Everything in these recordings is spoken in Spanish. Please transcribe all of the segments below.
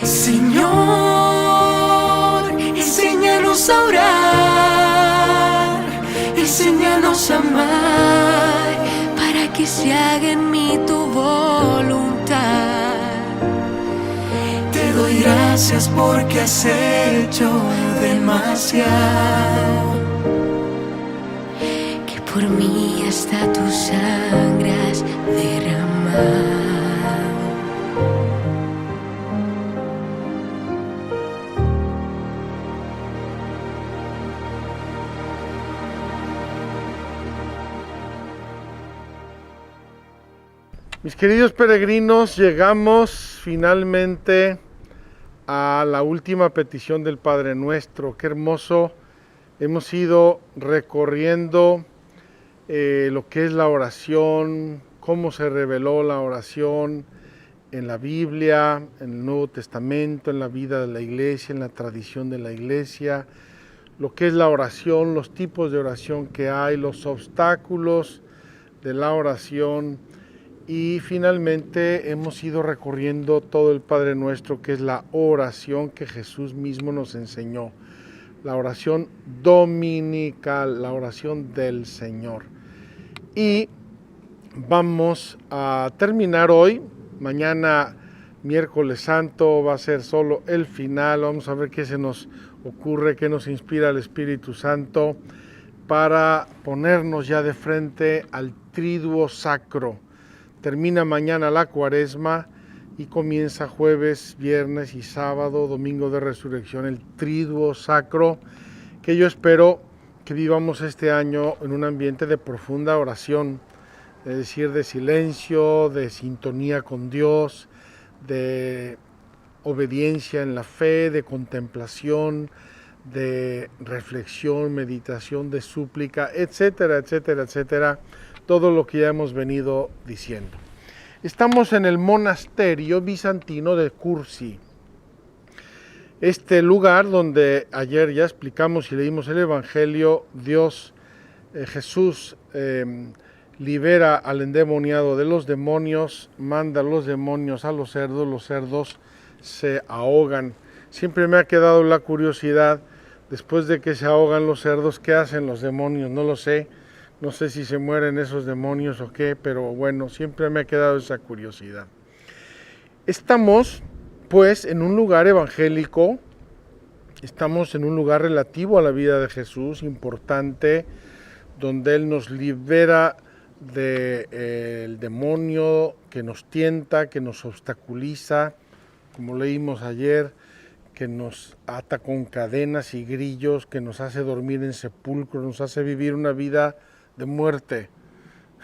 Señor, enséñanos a orar, enséñanos a amar, para que se haga en mí tu voluntad. Te doy gracias porque has hecho demasiado, que por mí hasta tu sangre has derramado. Mis queridos peregrinos, llegamos finalmente a la última petición del Padre Nuestro. Qué hermoso. Hemos ido recorriendo lo que es la oración, cómo se reveló la oración en la Biblia, en el Nuevo Testamento, en la vida de la Iglesia, en la tradición de la Iglesia, lo que es la oración, los tipos de oración que hay, los obstáculos de la oración. Y finalmente hemos ido recorriendo todo el Padre Nuestro, que es la oración que Jesús mismo nos enseñó. La oración dominical, la oración del Señor. Y vamos a terminar hoy. Mañana, miércoles santo, va a ser solo el final. Vamos a ver qué se nos ocurre, qué nos inspira el Espíritu Santo para ponernos ya de frente al triduo sacro. Termina mañana la Cuaresma y comienza jueves, viernes y sábado, domingo de resurrección, el triduo sacro, que yo espero que vivamos este año en un ambiente de profunda oración, es decir, de silencio, de sintonía con Dios, de obediencia en la fe, de contemplación, de reflexión, meditación, de súplica, etcétera, etcétera, etcétera. Todo lo que ya hemos venido diciendo. Estamos en el monasterio bizantino de Cursi. Este lugar donde ayer ya explicamos y leímos el Evangelio, Jesús libera al endemoniado de los demonios, manda a los demonios a los cerdos se ahogan. Siempre me ha quedado la curiosidad, después de que se ahogan los cerdos, ¿qué hacen los demonios? No lo sé. No sé si se mueren esos demonios o qué, pero bueno, siempre me ha quedado esa curiosidad. Estamos, pues, en un lugar evangélico, estamos en un lugar relativo a la vida de Jesús, importante, donde Él nos libera del demonio que nos tienta, que nos obstaculiza, como leímos ayer, que nos ata con cadenas y grillos, que nos hace dormir en sepulcro, nos hace vivir una vida de muerte.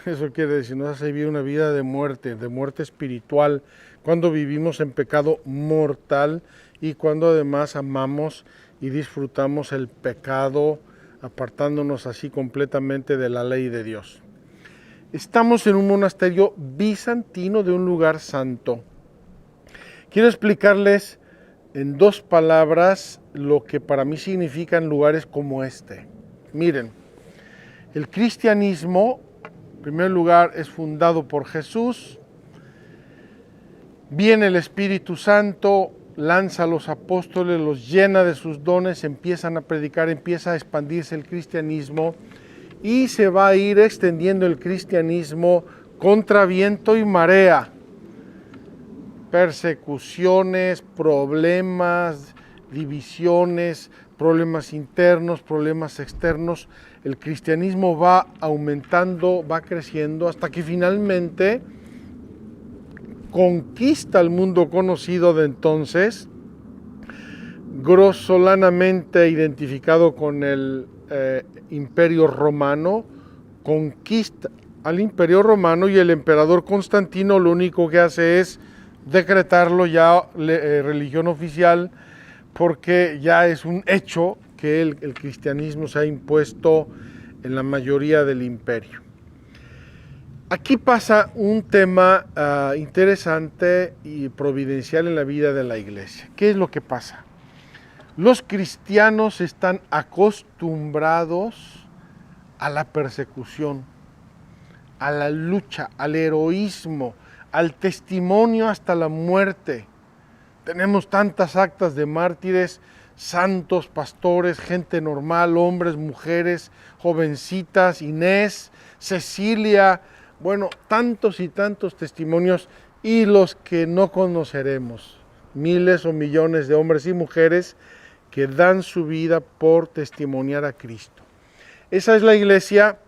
Eso quiere decir, nos hace vivir una vida de muerte espiritual, cuando vivimos en pecado mortal y cuando además amamos y disfrutamos el pecado, apartándonos así completamente de la ley de Dios. Estamos en un monasterio bizantino de un lugar santo. Quiero explicarles en dos palabras lo que para mí significan lugares como este. Miren, el cristianismo, en primer lugar, es fundado por Jesús. Viene el Espíritu Santo, lanza a los apóstoles, los llena de sus dones, empiezan a predicar, empieza a expandirse el cristianismo y se va a ir extendiendo el cristianismo contra viento y marea. Persecuciones, problemas, divisiones, problemas internos, problemas externos. El cristianismo va aumentando, va creciendo, hasta que finalmente conquista el mundo conocido de entonces, grosolanamente identificado con el Imperio Romano, conquista al Imperio Romano y el emperador Constantino lo único que hace es decretarlo ya religión oficial, porque ya es un hecho que el cristianismo se ha impuesto en la mayoría del imperio. Aquí pasa un tema interesante y providencial en la vida de la iglesia. ¿Qué es lo que pasa? Los cristianos están acostumbrados a la persecución, a la lucha, al heroísmo, al testimonio hasta la muerte. tenemos tantas actas de mártires, santos, pastores, gente normal, hombres, mujeres, jovencitas, Inés, Cecilia, bueno, tantos y tantos testimonios, y los que no conoceremos, miles o millones de hombres y mujeres que dan su vida por testimoniar a Cristo. Esa es la iglesia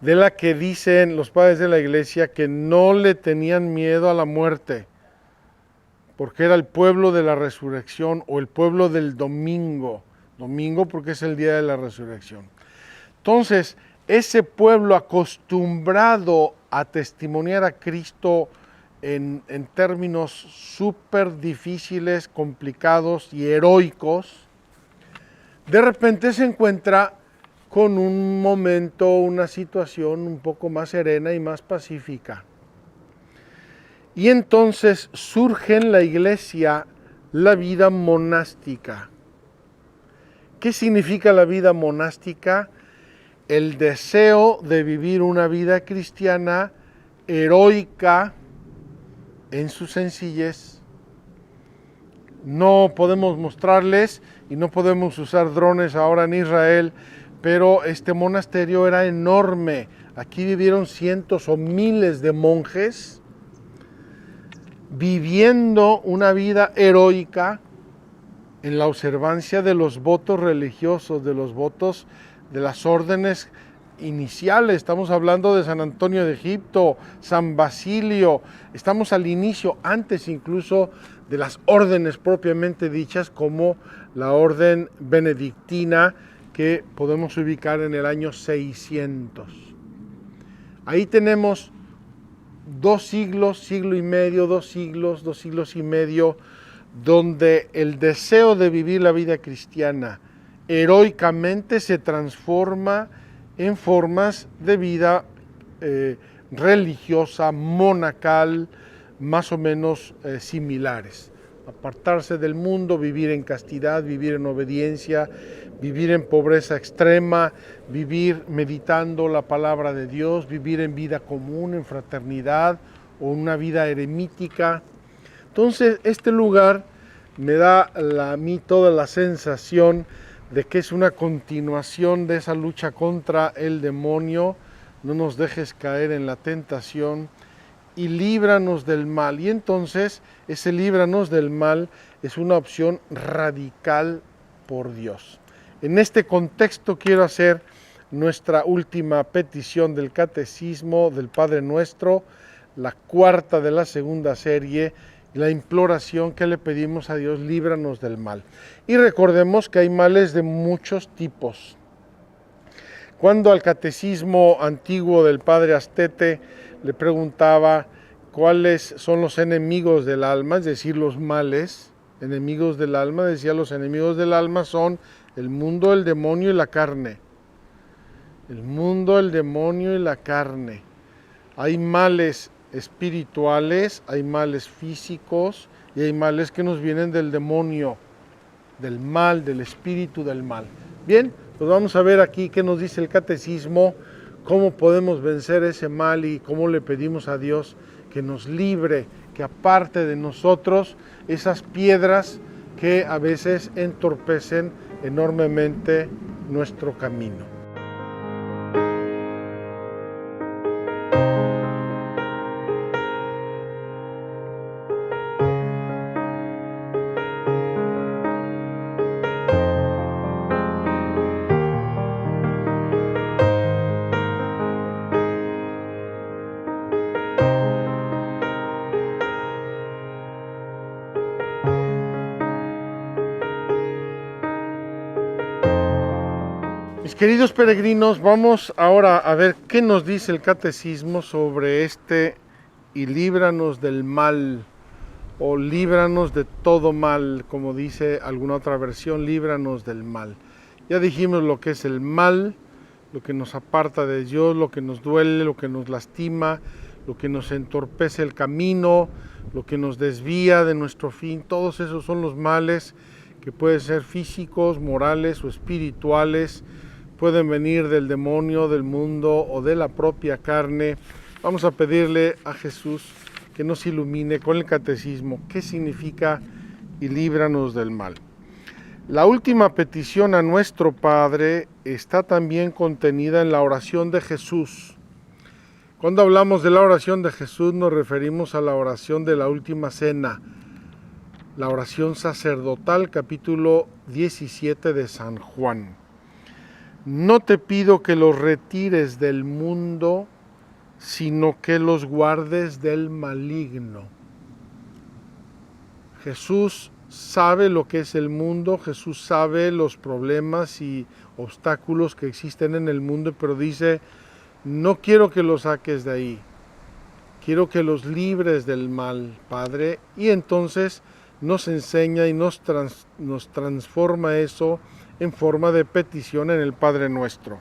de la que dicen los padres de la iglesia que no le tenían miedo a la muerte, porque era el pueblo de la resurrección o el pueblo del domingo, porque es el día de la resurrección. Entonces, ese pueblo acostumbrado a testimoniar a Cristo en términos súper difíciles, complicados y heroicos, de repente se encuentra con un momento, una situación un poco más serena y más pacífica. Y entonces surge en la iglesia la vida monástica. ¿Qué significa la vida monástica? El deseo de vivir una vida cristiana heroica en su sencillez. No podemos mostrarles y no podemos usar drones ahora en Israel, pero este monasterio era enorme. Aquí vivieron cientos o miles de monjes viviendo una vida heroica en la observancia de los votos religiosos, de los votos de las órdenes iniciales. Estamos hablando de San Antonio de Egipto, San Basilio, estamos al inicio, antes incluso de las órdenes propiamente dichas, como la orden benedictina, que podemos ubicar en el año 600. Ahí tenemos 2 siglos, siglo y medio, 2 siglos y medio, donde el deseo de vivir la vida cristiana heroicamente se transforma en formas de vida religiosa, monacal, más o menos similares. Apartarse del mundo, vivir en castidad, vivir en obediencia, vivir en pobreza extrema, vivir meditando la palabra de Dios, vivir en vida común, en fraternidad o una vida eremítica. Entonces, este lugar me da a mí toda la sensación de que es una continuación de esa lucha contra el demonio. No nos dejes caer en la tentación y líbranos del mal. Y entonces, ese líbranos del mal es una opción radical por Dios. En este contexto quiero hacer nuestra última petición del Catecismo del Padre Nuestro, la 4ª de la 2ª serie, la imploración que le pedimos a Dios: líbranos del mal. Y recordemos que hay males de muchos tipos. Cuando al Catecismo antiguo del Padre Astete le preguntaba cuáles son los enemigos del alma, es decir, los males, enemigos del alma, decía: los enemigos del alma son el mundo, el demonio y la carne. El mundo, el demonio y la carne. Hay males espirituales, hay males físicos y hay males que nos vienen del demonio, del mal, del espíritu del mal. Bien, pues vamos a ver aquí qué nos dice el Catecismo, cómo podemos vencer ese mal y cómo le pedimos a Dios que nos libre, que aparte de nosotros esas piedras que a veces entorpecen enormemente nuestro camino. Mis queridos peregrinos, vamos ahora a ver qué nos dice el Catecismo sobre este y líbranos del mal, o líbranos de todo mal, como dice alguna otra versión, líbranos del mal. Ya dijimos lo que es el mal, lo que nos aparta de Dios, lo que nos duele, lo que nos lastima, lo que nos entorpece el camino, lo que nos desvía de nuestro fin. Todos esos son los males que pueden ser físicos, morales o espirituales. Pueden venir del demonio, del mundo o de la propia carne. Vamos a pedirle a Jesús que nos ilumine con el catecismo qué significa y líbranos del mal. La última petición a nuestro Padre está también contenida en la oración de Jesús. Cuando hablamos de la oración de Jesús nos referimos a la oración de la última cena, la oración sacerdotal, capítulo 17 de San Juan. No te pido que los retires del mundo, sino que los guardes del maligno. Jesús sabe lo que es el mundo, Jesús sabe los problemas y obstáculos que existen en el mundo, pero dice, no quiero que los saques de ahí, quiero que los libres del mal, Padre. Y entonces nos enseña y nos transforma eso en forma de petición en el Padre Nuestro.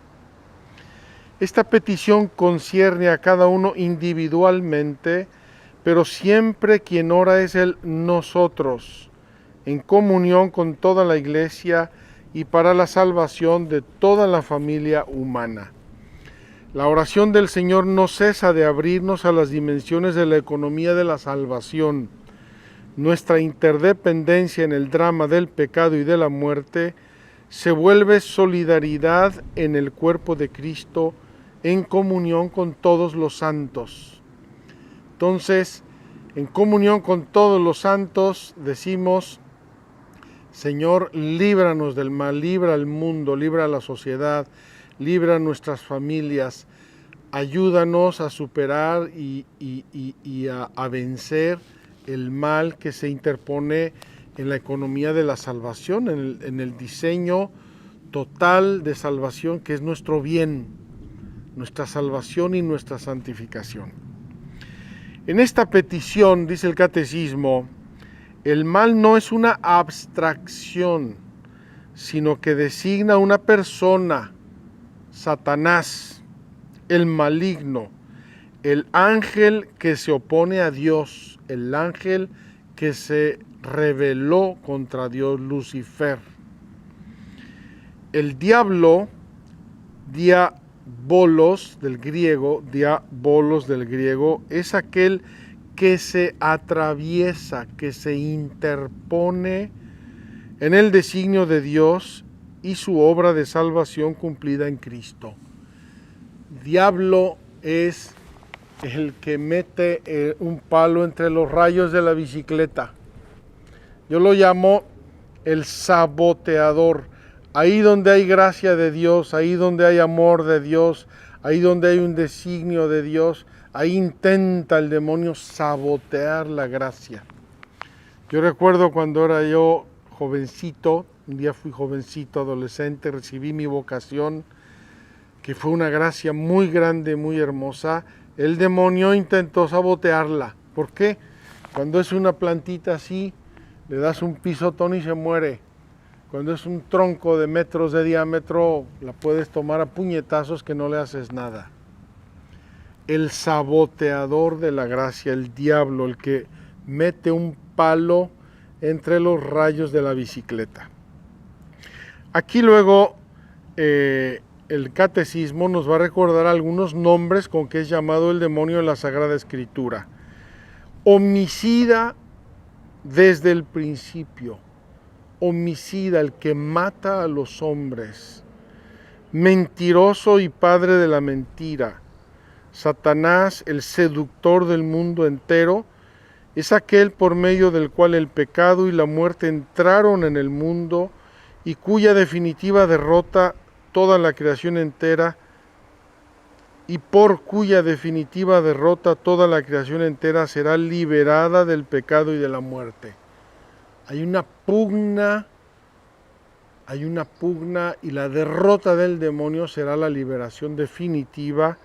Esta petición concierne a cada uno individualmente, pero siempre quien ora es el nosotros, en comunión con toda la Iglesia y para la salvación de toda la familia humana. La oración del Señor no cesa de abrirnos a las dimensiones de la economía de la salvación. Nuestra interdependencia en el drama del pecado y de la muerte se vuelve solidaridad en el cuerpo de Cristo, en comunión con todos los santos. Entonces, en comunión con todos los santos, decimos, Señor, líbranos del mal, libra al mundo, libra a la sociedad, libra a nuestras familias, ayúdanos a superar y a vencer el mal que se interpone en la economía de la salvación, en el diseño total de salvación que es nuestro bien, nuestra salvación y nuestra santificación. En esta petición, dice el catecismo, el mal no es una abstracción, sino que designa una persona, Satanás, el maligno, el ángel que se opone a Dios, el ángel que se rebeló contra Dios, Lucifer. El diablo, diabolos del griego, es aquel que se atraviesa, que se interpone en el designio de Dios y su obra de salvación cumplida en Cristo. Diablo es el que mete un palo entre los rayos de la bicicleta. Yo lo llamo el saboteador. Ahí donde hay gracia de Dios, ahí donde hay amor de Dios, ahí donde hay un designio de Dios, ahí intenta el demonio sabotear la gracia. Yo recuerdo cuando era yo jovencito, un día fui jovencito, adolescente, recibí mi vocación, que fue una gracia muy grande, muy hermosa. El demonio intentó sabotearla. ¿Por qué? Cuando es una plantita así, le das un pisotón y se muere. Cuando es un tronco de metros de diámetro, la puedes tomar a puñetazos que no le haces nada. El saboteador de la gracia, el diablo, el que mete un palo entre los rayos de la bicicleta. Aquí luego el catecismo nos va a recordar algunos nombres con que es llamado el demonio en la Sagrada Escritura. Homicida desde el principio, homicida, el que mata a los hombres, mentiroso y padre de la mentira. Satanás, el seductor del mundo entero, es aquel por medio del cual el pecado y la muerte entraron en el mundo y cuya definitiva derrota toda la creación entera y por cuya definitiva derrota toda la creación entera será liberada del pecado y de la muerte. Hay una pugna y la derrota del demonio será la liberación definitiva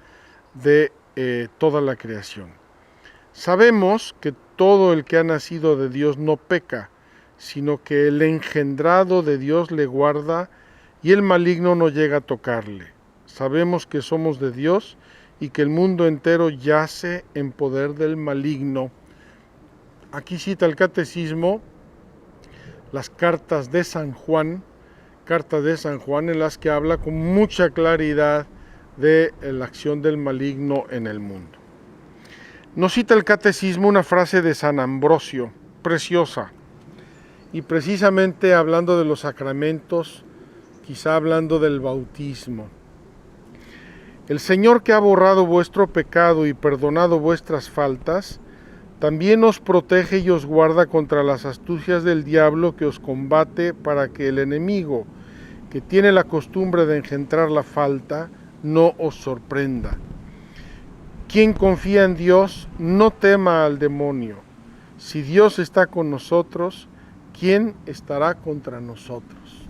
de toda la creación. Sabemos que todo el que ha nacido de Dios no peca, sino que el engendrado de Dios le guarda y el maligno no llega a tocarle. Sabemos que somos de Dios y que el mundo entero yace en poder del maligno. Aquí cita el catecismo las cartas de San Juan en las que habla con mucha claridad de la acción del maligno en el mundo. Nos cita el Catecismo una frase de San Ambrosio, preciosa, y precisamente hablando de los sacramentos, quizá hablando del bautismo. El Señor que ha borrado vuestro pecado y perdonado vuestras faltas, también os protege y os guarda contra las astucias del diablo que os combate para que el enemigo, que tiene la costumbre de engendrar la falta, no os sorprenda. Quien confía en Dios, no tema al demonio. Si Dios está con nosotros, ¿quién estará contra nosotros?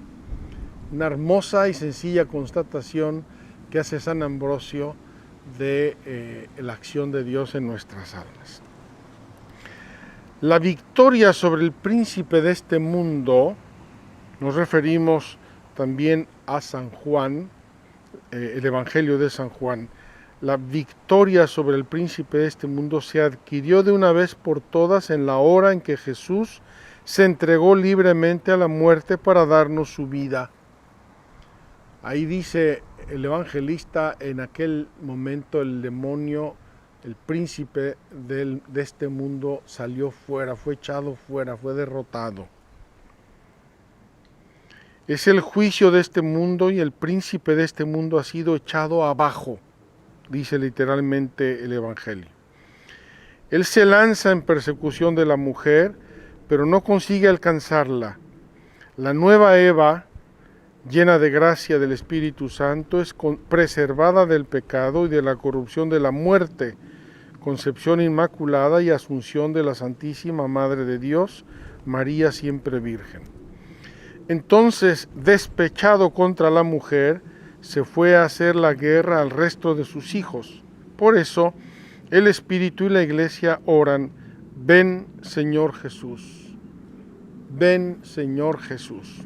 Una hermosa y sencilla constatación que hace San Ambrosio de la acción de Dios en nuestras almas. La victoria sobre el príncipe de este mundo, nos referimos también a San Juan, el Evangelio de San Juan. La victoria sobre el príncipe de este mundo se adquirió de una vez por todas en la hora en que Jesús se entregó libremente a la muerte para darnos su vida. Ahí dice el evangelista, en aquel momento el demonio, el príncipe de este mundo salió fuera, fue echado fuera, fue derrotado. Es el juicio de este mundo y el príncipe de este mundo ha sido echado abajo, dice literalmente el Evangelio. Él se lanza en persecución de la mujer, pero no consigue alcanzarla. La nueva Eva, llena de gracia del Espíritu Santo, es preservada del pecado y de la corrupción de la muerte, concepción inmaculada y asunción de la Santísima Madre de Dios, María siempre Virgen. Entonces, despechado contra la mujer, se fue a hacer la guerra al resto de sus hijos. Por eso, el Espíritu y la Iglesia oran: ven, Señor Jesús, ven, Señor Jesús,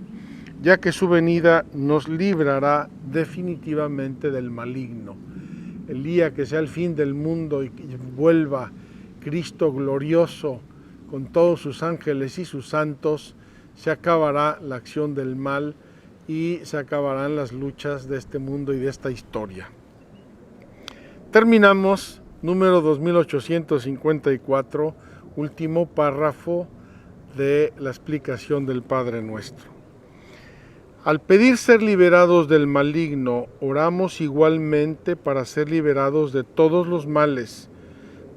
ya que su venida nos librará definitivamente del maligno. El día que sea el fin del mundo y que vuelva Cristo glorioso con todos sus ángeles y sus santos, se acabará la acción del mal y se acabarán las luchas de este mundo y de esta historia. Terminamos número 2854, último párrafo de la explicación del Padre Nuestro. Al pedir ser liberados del maligno, oramos igualmente para ser liberados de todos los males,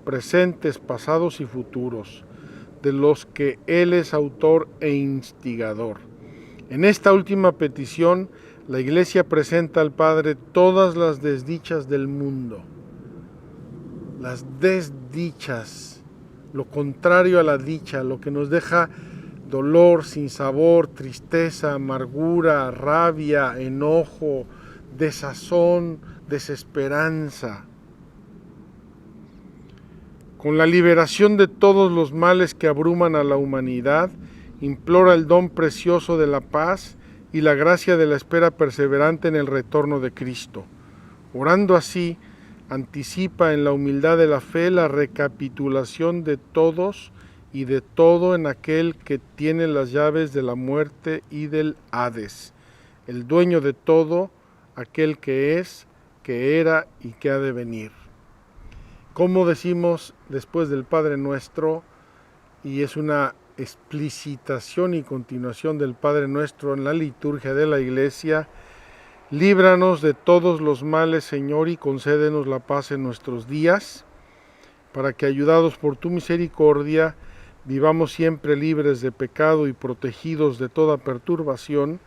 presentes, pasados y futuros, de los que Él es autor e instigador. En esta última petición, la Iglesia presenta al Padre todas las desdichas del mundo. Las desdichas, lo contrario a la dicha, lo que nos deja dolor, sinsabor, tristeza, amargura, rabia, enojo, desazón, desesperanza. Con la liberación de todos los males que abruman a la humanidad, implora el don precioso de la paz y la gracia de la espera perseverante en el retorno de Cristo. Orando así, anticipa en la humildad de la fe la recapitulación de todos y de todo en aquel que tiene las llaves de la muerte y del Hades, el dueño de todo, aquel que es, que era y que ha de venir. Como decimos después del Padre Nuestro, y es una explicitación y continuación del Padre Nuestro en la liturgia de la Iglesia: líbranos de todos los males, Señor, y concédenos la paz en nuestros días, para que, ayudados por tu misericordia, vivamos siempre libres de pecado y protegidos de toda perturbación,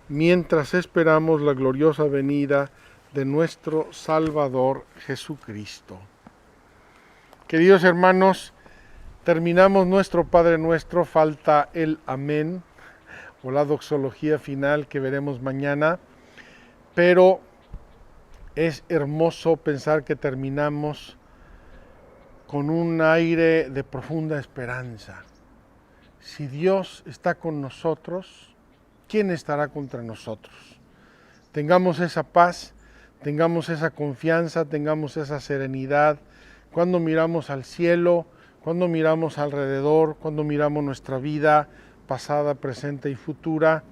mientras esperamos la gloriosa venida de nuestro Salvador Jesucristo. Queridos hermanos, terminamos nuestro Padre Nuestro, falta el Amén o la doxología final que veremos mañana, pero es hermoso pensar que terminamos con un aire de profunda esperanza. Si Dios está con nosotros, ¿quién estará contra nosotros? Tengamos esa paz, tengamos esa confianza, tengamos esa serenidad cuando miramos al cielo, cuando miramos alrededor, cuando miramos nuestra vida pasada, presente y futura.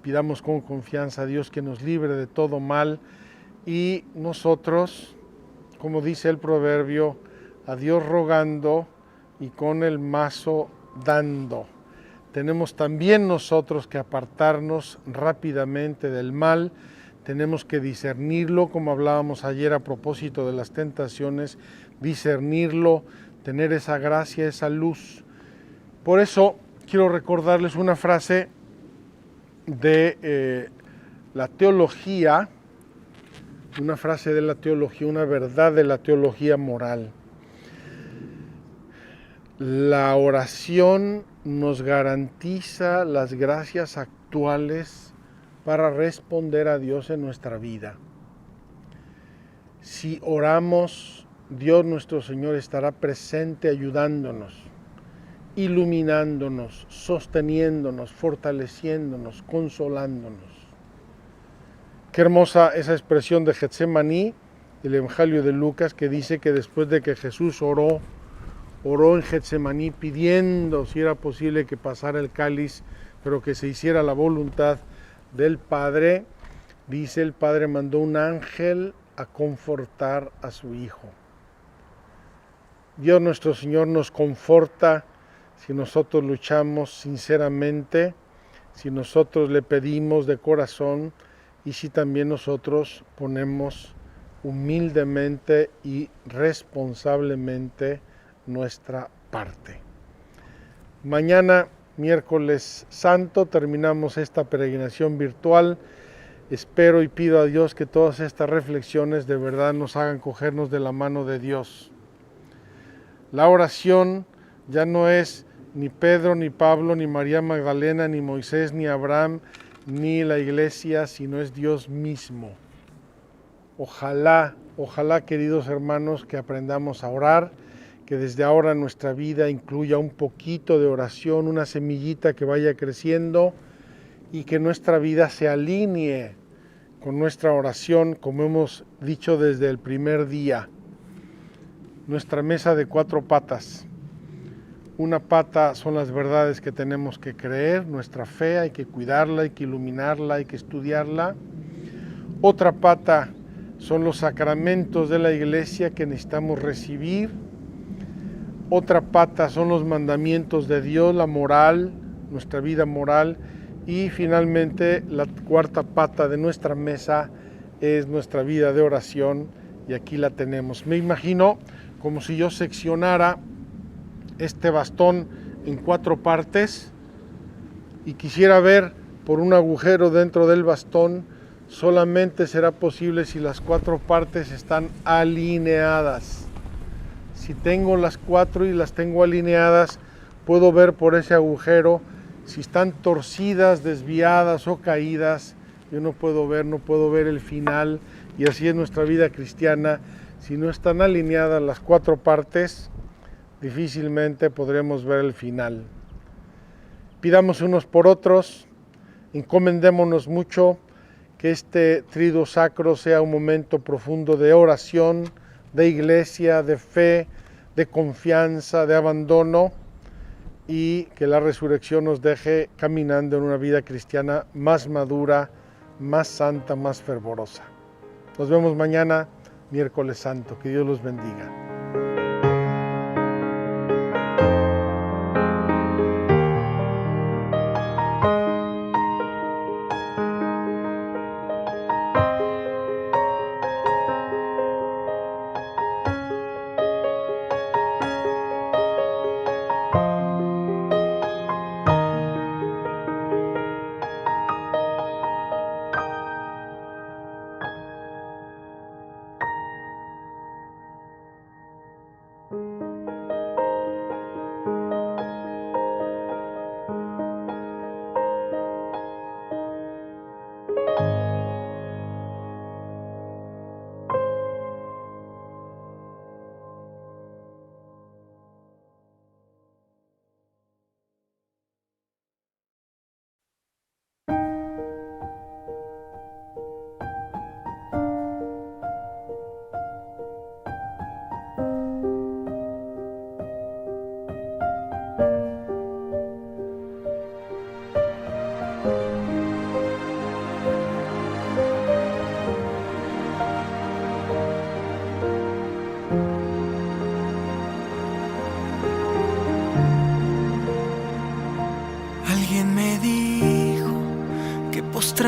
Pidamos con confianza a Dios que nos libre de todo mal y nosotros, como dice el proverbio, a Dios rogando y con el mazo dando. Tenemos también nosotros que apartarnos rápidamente del mal, tenemos que discernirlo, como hablábamos ayer a propósito de las tentaciones, discernirlo, tener esa gracia, esa luz. Por eso quiero recordarles una frase de la teología, una frase de la teología, una verdad de la teología moral. La oración nos garantiza las gracias actuales para responder a Dios en nuestra vida. Si oramos, Dios nuestro Señor estará presente ayudándonos, iluminándonos, sosteniéndonos, fortaleciéndonos, consolándonos. Qué hermosa esa expresión de Getsemaní, del Evangelio de Lucas, que dice que después de que Jesús oró en Getsemaní pidiendo si era posible que pasara el cáliz, pero que se hiciera la voluntad del Padre, dice el Padre mandó un ángel a confortar a su Hijo. Dios nuestro Señor nos conforta si nosotros luchamos sinceramente, si nosotros le pedimos de corazón y si también nosotros ponemos humildemente y responsablemente nuestra parte. Mañana, miércoles santo, terminamos esta peregrinación virtual. Espero y pido a Dios que todas estas reflexiones de verdad nos hagan cogernos de la mano de Dios. La oración ya no es ni Pedro, ni Pablo, ni María Magdalena, ni Moisés, ni Abraham, ni la iglesia, sino es Dios mismo. Ojalá, queridos hermanos, que aprendamos a orar, que desde ahora nuestra vida incluya un poquito de oración, una semillita que vaya creciendo y que nuestra vida se alinee con nuestra oración, como hemos dicho desde el primer día. Nuestra mesa de 4 patas. Una pata son las verdades que tenemos que creer, nuestra fe, hay que cuidarla, hay que iluminarla, hay que estudiarla. Otra pata son los sacramentos de la iglesia que necesitamos recibir. Otra pata son los mandamientos de Dios, la moral, nuestra vida moral. Y finalmente la cuarta pata de nuestra mesa es nuestra vida de oración y aquí la tenemos. Me imagino como si yo seccionara este bastón en 4 partes y quisiera ver por un agujero dentro del bastón. Solamente será posible si las 4 partes están alineadas. Si tengo las 4 y las tengo alineadas, puedo ver por ese agujero. Si están torcidas, desviadas o caídas, yo no puedo ver el final. Y así es nuestra vida cristiana. Si no están alineadas las 4 partes, difícilmente podremos ver el final. Pidamos unos por otros, encomendémonos mucho, que este triduo sacro sea un momento profundo de oración, de iglesia, de fe, de confianza, de abandono, y que la resurrección nos deje caminando en una vida cristiana más madura, más santa, más fervorosa. Nos vemos mañana, miércoles santo. Que Dios los bendiga.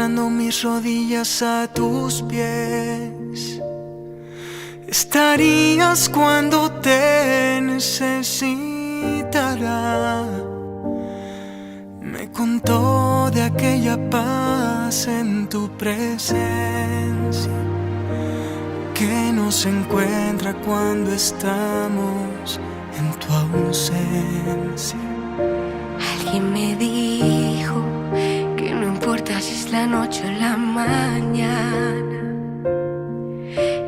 doblando mis rodillas a tus pies. Estarías cuando te necesitara. Me contó de aquella paz en tu presencia que nos encuentra cuando estamos en tu ausencia. Alguien me dijo que no importa si es la noche o la mañana,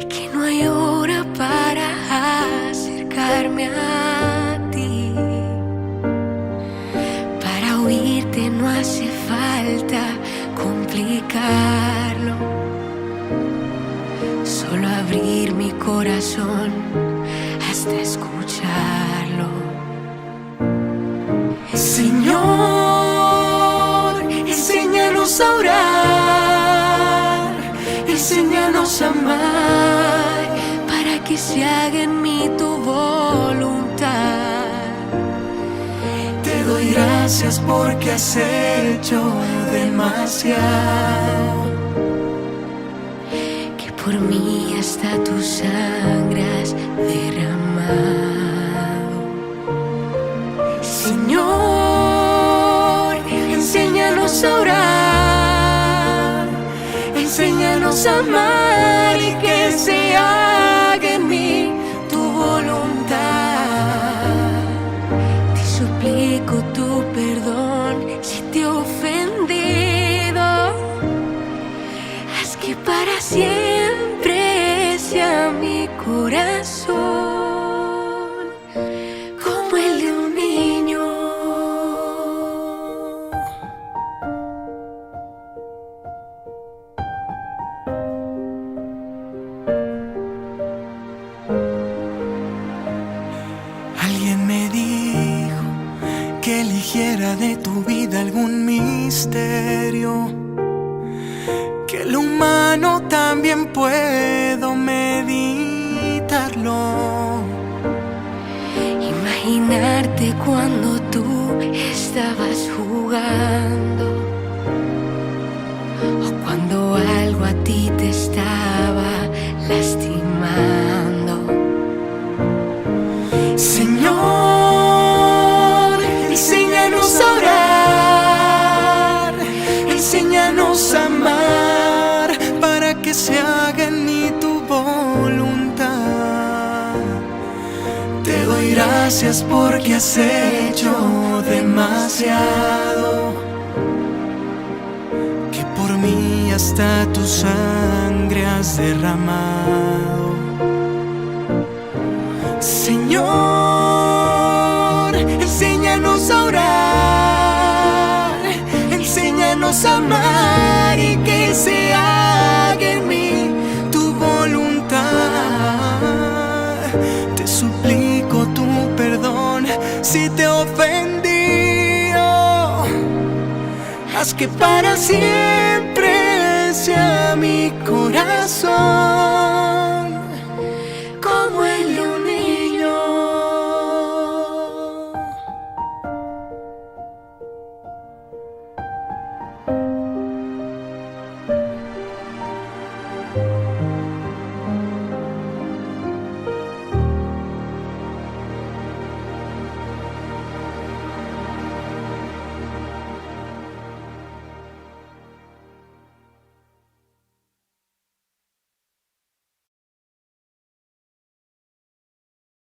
que no hay hora para acercarme a ti. Para oírte no hace falta complicarlo, solo abrir mi corazón hasta escucharlo. Señor, enséñanos a orar, enséñanos a amar, Para que se haga en mí tu voluntad. te doy gracias porque has hecho demasiado. Que por mí hasta tu sangre has derramado. Señor, enséñanos a orar, enséñanos a amar y que se haga en mí tu voluntad. Te suplico tu perdón si te he ofendido. Haz que para siempre sea mi corazón como el de un niño. Alguien me dijo que eligiera de tu vida algún misterio, que lo humano también puedo meditarlo. Imaginarte cuando tú estabas jugando, o cuando algo a ti te estaba lastimando. Señor, enséñanos a orar, enséñanos a amar, para que se haga en mí tu voluntad. Te doy gracias porque has hecho demasiado, que por mí hasta tu sangre has derramado. Señor, enséñanos a orar, enséñanos a amar y que se haga en mí tu voluntad. Te suplico tu perdón si te he ofendido. Haz que para siempre sea mi corazón